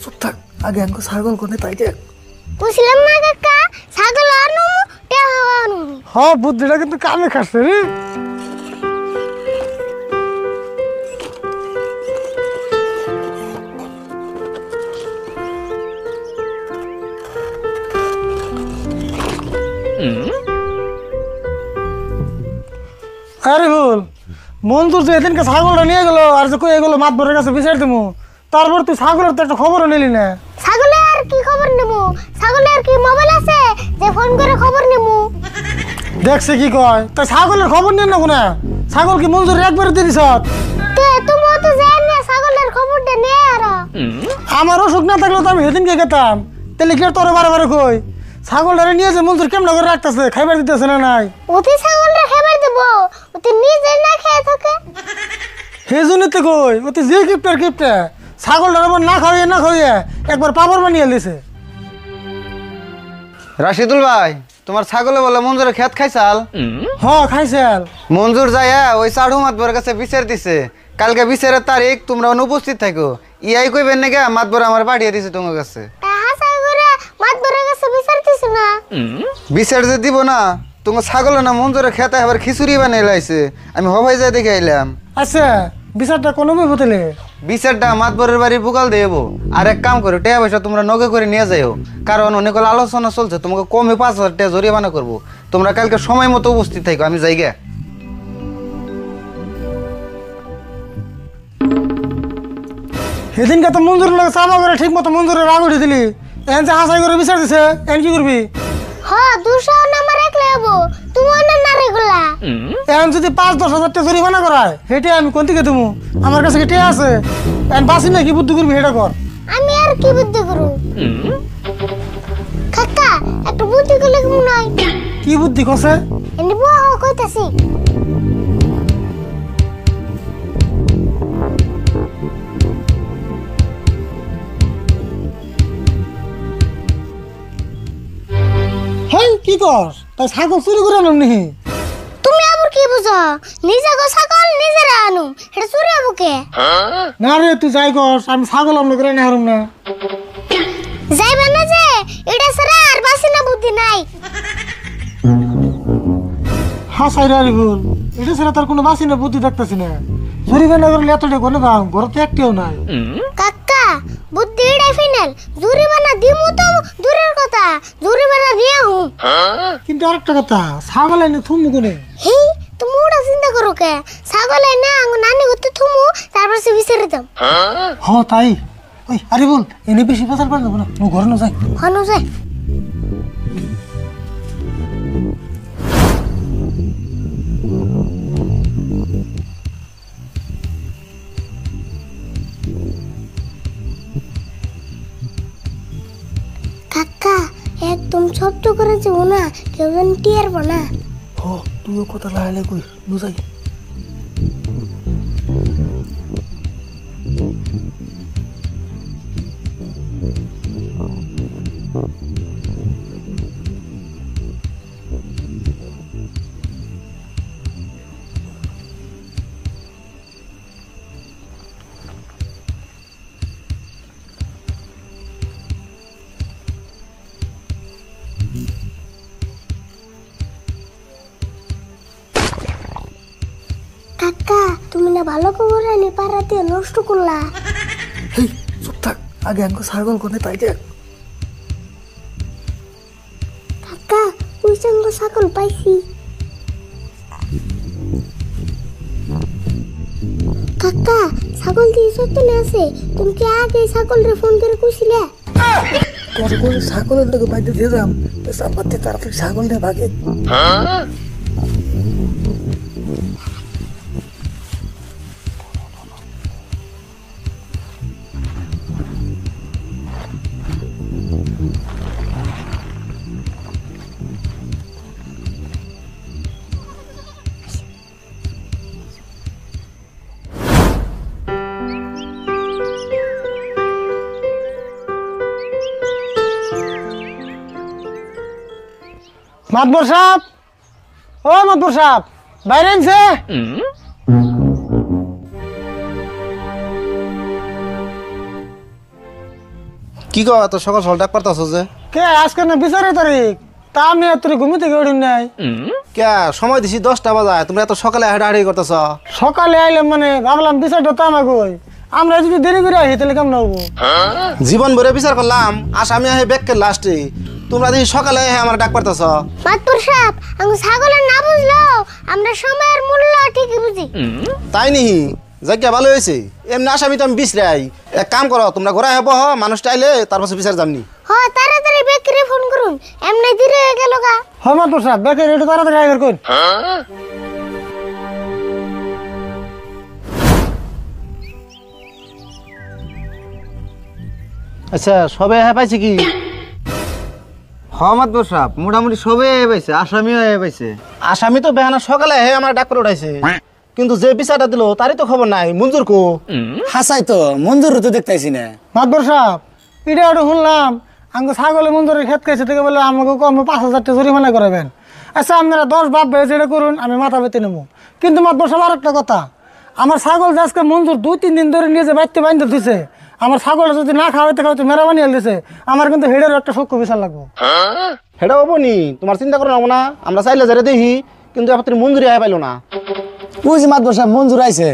চুপ থাক, আগে আমাকে ছাগল কোনে তাই দেখ। বুঝলাম না কাকা, ছাগল আনু টেহা আনু। হ্যাঁ, বুদ্ধিটা কিন্তু কামে খাচ্ছে রে। আরে বল, মঞ্জুর যে এদিনকে ছাগলটা নিয়ে গেল আর যে কই এগুলো মাতবরের কাছে বিচার দেবো, তারপর তুই ছাগলের তো একটা খবরও নিলি না। ছাগলের আর কি খবর নেব? ছাগলের কি মোবাইল আছে যে ফোন করে খবর নেব? দেখছে কি কয়, তা ছাগলের খবর নেন না কোনা? ছাগল কি মঞ্জুর একবার দিয়ে দিছ? তে তুমি তো জান না ছাগলের খবরটা নে আর। আমার অসুখ না থাকলে তো আমি সেদিনকে গেতাম, তাহলে কি আর তোর বারে বারে কই? ছাগলটারে নিয়ে যে মঞ্জুর কেমন করে রাখতেছে, খাইবার দিতেছে না নাই? ওতে ছাগলটা খাবার দেব, ওতে নিজে না খেয়ে থাকে। সেই জন্য তো কই, ওতে যে গিফটার গিফটে ছাগলটার আবার না খাওয়িয়ে একবার পাপড় বানিয়ে দিছে। রাশিদুল ভাই, তোমার ছাগলে বলে মঞ্জুরের খেত খাইছাল? হ্যাঁ, খাইছাল। মঞ্জুর যাইয়া ওই সাড়ু মাতবরের কাছে বিচার দিছে, কালকে বিচারের তারিখ, তোমরা অনুপস্থিত থাকো। ইয়াই কইবেন নাকি মাতবর আমার পাঠিয়ে দিছে তোমার কাছে। মাতবরের কাছে বিচার দিছ না? বিচার যে দিব না, তোমার ছাগল না মঞ্জুরের খেতে আবার খিচুড়ি বানিয়ে লাইছে। আমি হবাই যাই দেখে আইলাম। আচ্ছা, বিচারটা কোনো বতলে? বিচারটা মাতবরের বাড়ির বুকাল দেবো। আর এক কাম করো, টাকা পয়সা তোমরা নগে করে নিয়ে যাইও, কারণ অনেক আলোচনা চলছে, তোমাকে কমে 5,000 টাকা জরিমানা করবো। তোমরা কালকে সময় মতো উপস্থিত থাকো, আমি যাই গে। সেদিনকে তো মঞ্জুরের লাগে চাপা করে ঠিক মতো মঞ্জুরের রাগ উঠে দিলি, এখন যে হাসাই করে বিচার দিছে, এখন কি করবি? হ্যাঁ, 200 নাম্বার একলে হবো, তুমি অন্য না রেগুলা। এখন যদি 5-10 হাজার টাকা জরিমানা করায়, হেঁটে আমি কোন থেকে দেবো? আমার কাছে হেঁটে আছে, এখন বাসি না কি বুদ্ধি করবি হেঁটে কর। আমি আর কি বুদ্ধি করু? কাকা, একটু বুদ্ধি করলে কেমন হয়? কি বুদ্ধি কছে? এনে বউ কইতাছি। হেই, কি কর? তাই ছাগল চুরি করে আনম নি? তুমি আবার কি বুঝো? নিজে গো ছাগল নিজে আনু, এটা চুরি হবো কে? না রে, তুই যাই কর, আমি ছাগল অন্য করে না হারুম না। যাইবা না যে, এটা ছাড়া আর বাসি না বুদ্ধি নাই। হাসাই রে বল, এটা ছাড়া তার কোনো বাসি না বুদ্ধি দেখতেছি না। জরিমানা করলে এতটা কোনো দাম, ঘরে তো একটিও নাই। কাকা, বুদ্ধি এটাই ফাইনাল। জরিমানা দিমু তো দূরের কথা, জরিমানা দিয়া হুম। কিন্তু আরেকটা কথা, ছাগল এনে থুমু কোনে? হেই, তুমি ওটা চিন্তা করো কে? ছাগল না আঙ্গু নানি করতে থুমু, তারপর সে বিচারে দাম। হ্যাঁ তাই। ওই আরে বল, এনে বেশি বাজার পার যাবো না, ঘরে না যাই। হনু যায়। কাকা, একদম শব্দ করে যাবো না, কেউ যেন টিয়ার না। ও, তুইও কথা লাগাইলে কই, বুঝাই। কাকা, তুমি না ভালো খবর আনি পাড়াতে নষ্ট করলা। হেই, চুপ থাক, আগে আমাকে ছাগল কোনে তাই দেখ। কাকা, ওই সঙ্গে ছাগল পাইছি। কাকা, ছাগল দিয়ে চলে আছে, তুমি কি আগে ছাগলরে ফোন করে কইছিলে? তোর কোন ছাগলের লোক বাইতে দিয়ে দাম, চাপাতে তাড়াতাড়ি ছাগল নিয়ে ভাগে। মাতবর সাহেব, ও মাতবর সাহেব, বাইরে আনছে। কি কও এত সকাল সকাল ডাক পারতাছ যে? কে আজকে না 20 তারিখ, তা আমি আর তোর ঘুমিতে থেকে উঠি নাই। কে সময় দিছি 10টা বাজায়, তোমরা এত সকালে হাঁটাহাঁটি করতেছ? সকালে আইলাম মানে ভাবলাম বিচারটা তো আমাকে ওই, আমরা যদি দেরি করে আসি তাহলে কেমন হবো? জীবন ভরে বিচার করলাম, আসামি আহে ব্যাগকে লাস্টে, তোমরা দেখি সকালে আমার ডাক পারতাছ। মাতপুর সাহেব আমি ছাগলের না বুঝলো আমরা সময়ের মূল্য ঠিকই বুঝি। তাই নি যাকে ভালো হয়েছে, এমনি আসামি তো আমি বিশ্রাই। এক কাম করো, তোমরা ঘোরা হবো মানুষটা আইলে তারপর বিচার যামনি। হ তাড়াতাড়ি বেকরে ফোন করুন, এমনি দেরি হয়ে গেল গা। হয় মাত্র সাহেব বেকের একটু তাড়াতাড়ি আগে কর। আচ্ছা সবে হ্যাঁ পাইছে কি? হমাদ সাহেব মোটামুটি সবে পাইছে, আসামিও পাইছে। আসামি তো বেহানা সকালে হে আমার ডাক করে উঠাইছে, কিন্তু যে বিচারটা দিল তারই তো খবর নাই। মঞ্জুর কো? হাসাই তো মঞ্জুর তো দেখতেছি না। মাতবর সাহেব এটা একটু শুনলাম আমাকে ছাগলে মঞ্জুরের ক্ষেত খাইছে থেকে বলে আমাকে কম 5,000 টাকা জরিমানা করাবেন। আচ্ছা আপনারা 10 বাপ ভাই যেটা করুন আমি মাথা পেতে নেবো, কিন্তু মাতবর সাহেব আর একটা কথা, আমার ছাগল যে আজকে মঞ্জুর 2-3 দিন ধরে নিয়ে যে বাড়িতে বাঁধতে দিছে, আমার ছাগলটা যদি না খাওয়াইতে খাওয়াইতে মেরা বানিয়ে দিছে, আমার কিন্তু হেডের একটা সূক্ষ্ম বিচার লাগবো। হেটা হবো নি, তোমার চিন্তা করো না, আমরা চাইলে যারা দেখি, কিন্তু আপনি মঞ্জুরি আয় পাইলো না। ওই যে মাতবর সাহেব মঞ্জুর আইছে,